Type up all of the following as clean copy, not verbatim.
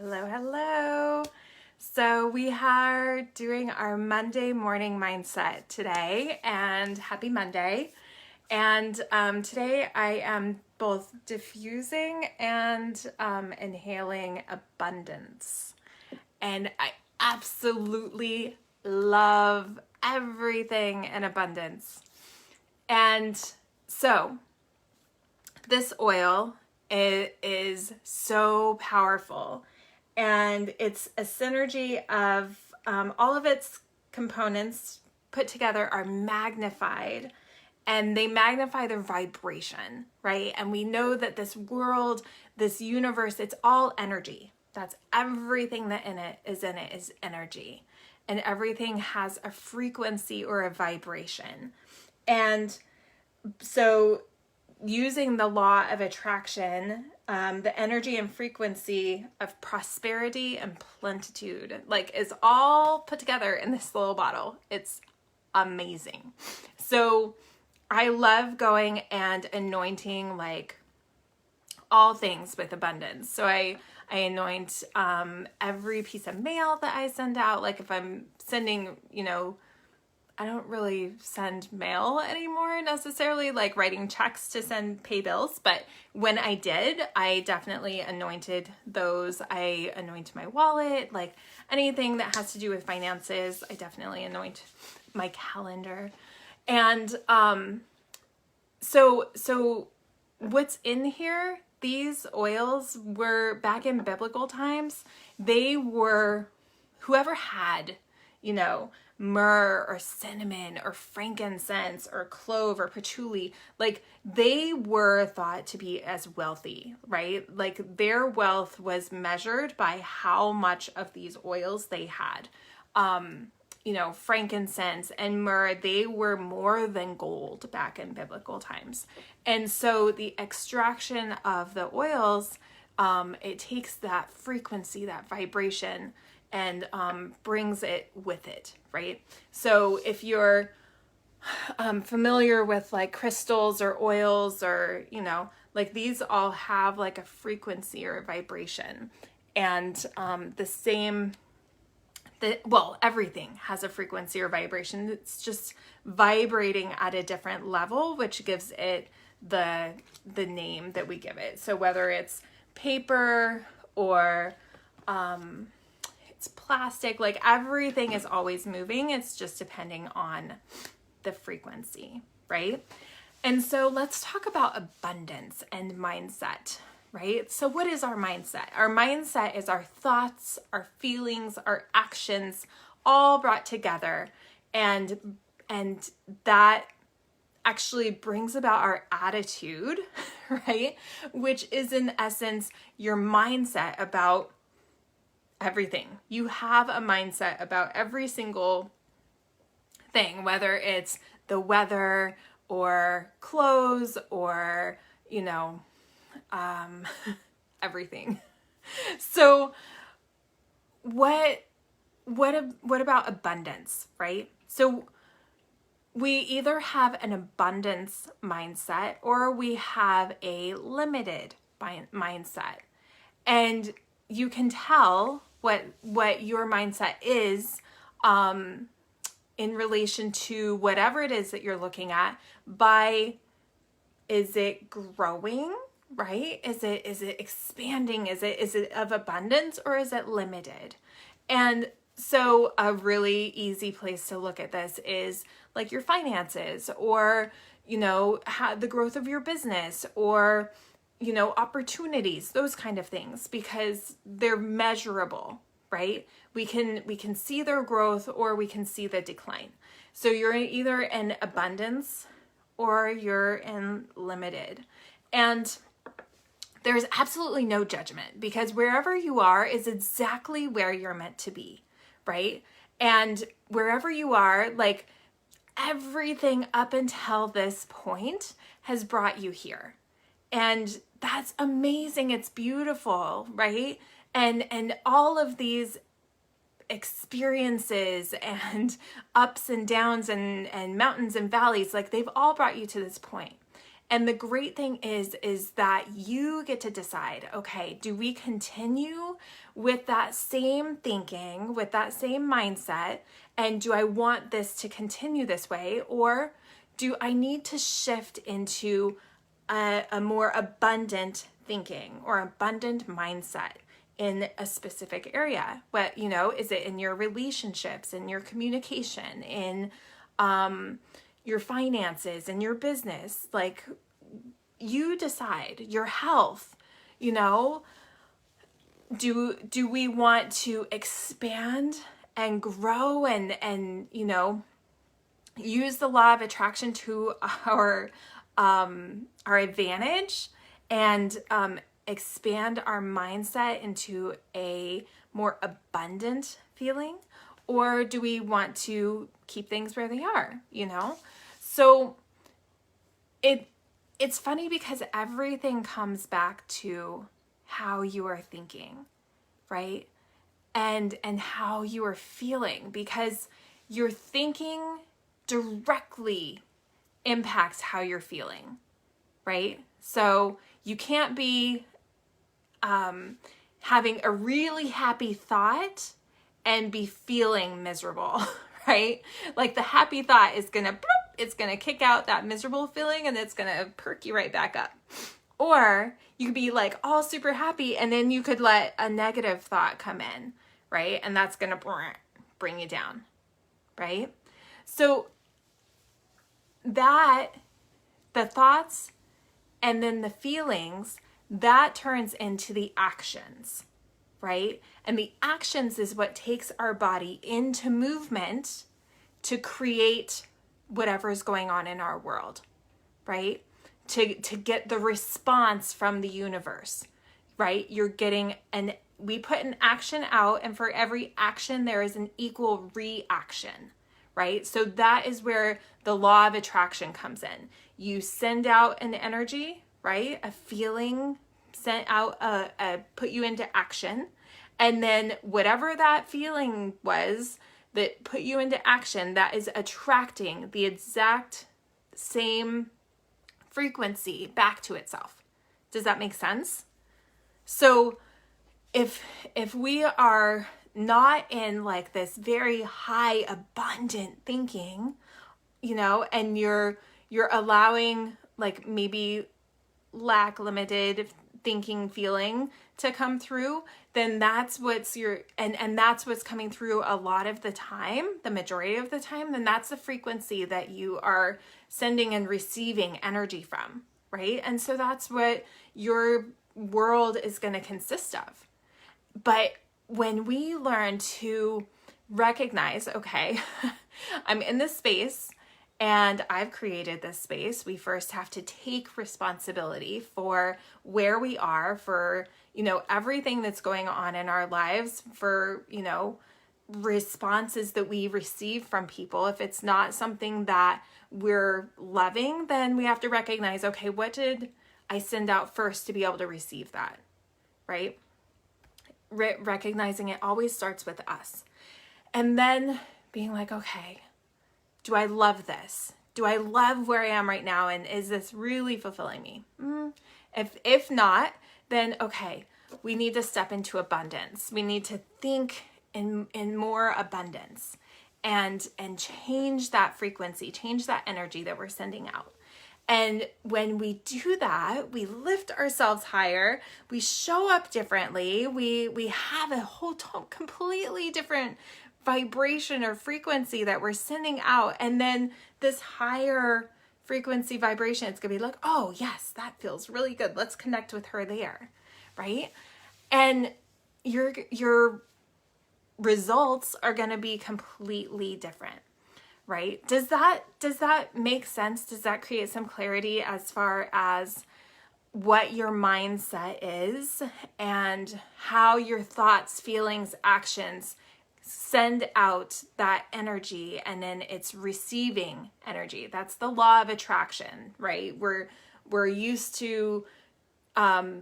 Hello, hello. So we are doing our Monday morning mindset today, and happy Monday. And today I am both diffusing and inhaling abundance. And I absolutely love everything in abundance. And so this oil is so powerful, and it's a synergy of all of its components put together are magnified, and they magnify their vibration, right? And we know that this world, this universe, it's all energy. That's everything that is energy, and everything has a frequency or a vibration. And so using the law of attraction, the energy and frequency of prosperity and plenitude, is all put together in this little bottle. It's amazing. So I love going and anointing all things with abundance. So I anoint every piece of mail that I send out. Like if I'm sending, I don't really send mail anymore necessarily, like writing checks to pay bills. But when I did, I definitely anointed those. I anoint my wallet, like anything that has to do with finances. I definitely anoint my calendar. And so what's in here, these oils were back in biblical times. They were whoever had, myrrh or cinnamon or frankincense or clove or patchouli, they were thought to be as wealthy, right? Like their wealth was measured by how much of these oils they had. Frankincense and myrrh, they were more than gold back in biblical times. And so the extraction of the oils, it takes that frequency, that vibration, and brings it with it, right? So if you're familiar with crystals or oils or, these all have a frequency or a vibration. And everything has a frequency or vibration. It's just vibrating at a different level, which gives it the name that we give it. So whether it's paper or it's plastic, everything is always moving. It's just depending on the frequency, right? And so let's talk about abundance and mindset, right? So what is our mindset? Our mindset is our thoughts, our feelings, our actions, all brought together. And that actually brings about our attitude, right? Which is in essence your mindset about everything. You have a mindset about every single thing, whether it's the weather or clothes or, everything. So what about abundance, right? So we either have an abundance mindset or we have a limited mindset. And you can tell what your mindset is in relation to whatever it is that you're looking at by, is it growing, right? Is it expanding? Is it of abundance or is it limited? And so a really easy place to look at this is your finances or, the growth of your business or, opportunities, those kind of things, because they're measurable, right? We can see their growth or we can see the decline. So you're either in abundance or you're in limited. And there's absolutely no judgment, because wherever you are is exactly where you're meant to be, right? And wherever you are, everything up until this point has brought you here. And that's amazing. It's beautiful, right? And all of these experiences and ups and downs and mountains and valleys, they've all brought you to this point. And the great thing is that you get to decide, okay, do we continue with that same thinking, with that same mindset? And do I want this to continue this way? Or do I need to shift into a more abundant thinking or abundant mindset in a specific area? What, is it in your relationships, in your communication, in your finances, in your business? Like, you decide. Your health, do we want to expand and grow and use the law of attraction to our advantage and expand our mindset into a more abundant feeling? Or do we want to keep things where they are, So it's funny because everything comes back to how you are thinking, right? And how you are feeling, because your thinking directly impacts how you're feeling, right? So you can't be having a really happy thought and be feeling miserable, right? Like the happy thought is gonna, it's gonna kick out that miserable feeling and it's gonna perk you right back up. Or you could be like all super happy and then you could let a negative thought come in, right? And that's gonna bring you down, right? So that, the thoughts and then the feelings, that turns into the actions, right? And the actions is what takes our body into movement to create whatever is going on in our world, right? To get the response from the universe, right? You're getting we put an action out, and for every action, there is an equal reaction, right? So that is where the law of attraction comes in. You send out an energy, right? A feeling sent out, put you into action. And then whatever that feeling was that put you into action, that is attracting the exact same frequency back to itself. Does that make sense? So if we are not in like this very high abundant thinking, and you're allowing like maybe lack limited thinking feeling to come through, then that's what's and that's what's coming through a lot of the time, the majority of the time, then that's the frequency that you are sending and receiving energy from, right? And so that's what your world is going to consist of. But when we learn to recognize, okay, I'm in this space and I've created this space, we first have to take responsibility for where we are, for, everything that's going on in our lives, for, responses that we receive from people. If it's not something that we're loving, then we have to recognize, okay, what did I send out first to be able to receive that, right? Recognizing it always starts with us. And then being like, okay, do I love this? Do I love where I am right now? And is this really fulfilling me? If not, then okay, we need to step into abundance. We need to think in more abundance and change that frequency, change that energy that we're sending out. And when we do that, we lift ourselves higher, we show up differently, we have a whole completely different vibration or frequency that we're sending out. And then this higher frequency vibration, it's gonna be like, oh yes, that feels really good. Let's connect with her there, right? And your results are gonna be completely different, right? Does that make sense? Does that create some clarity as far as what your mindset is and how your thoughts, feelings, actions send out that energy, and then it's receiving energy? That's the law of attraction, right? We're used to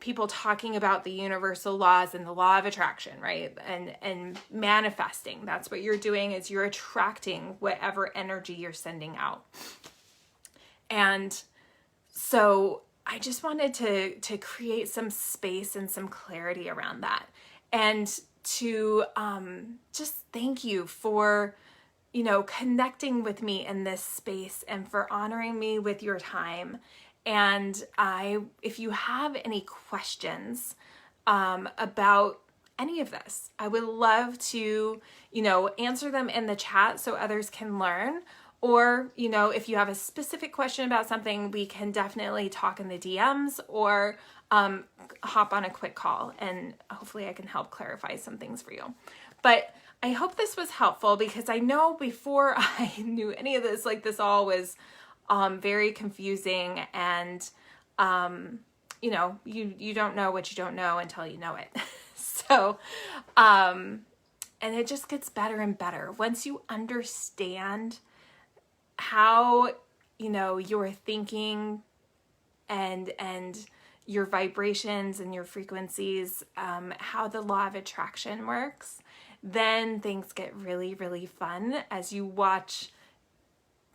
people talking about the universal laws and the law of attraction, right? And manifesting. That's what you're doing, is you're attracting whatever energy you're sending out. And So I just wanted to create some space and some clarity around that, and to just thank you for, you know, connecting with me in this space and for honoring me with your time. And if you have any questions about any of this, I would love to, you know, answer them in the chat so others can learn. Or, you know, if you have a specific question about something, we can definitely talk in the DMs, or hop on a quick call, and hopefully I can help clarify some things for you. But I hope this was helpful, because I know before I knew any of this, like, this all was very confusing, and you know, you don't know what you don't know until you know it. So and it just gets better and better once you understand how, you know, your thinking and your vibrations and your frequencies, how the law of attraction works. Then things get really, really fun as you watch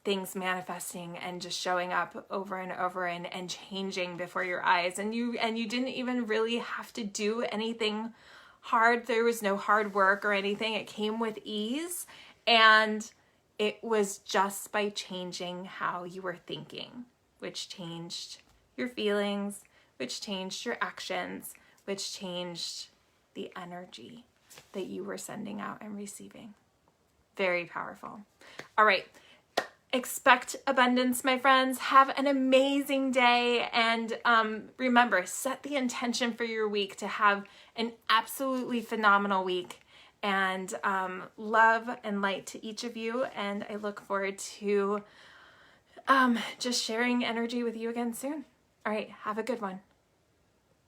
things manifesting and just showing up over and over and changing before your eyes. And you didn't even really have to do anything hard. There was no hard work or anything. It came with ease, and it was just by changing how you were thinking, which changed your feelings, which changed your actions, which changed the energy that you were sending out and receiving. Very powerful. All right. Expect abundance, my friends. Have an amazing day. And remember, set the intention for your week to have an absolutely phenomenal week. And love and light to each of you. And I look forward to just sharing energy with you again soon. All right. Have a good one.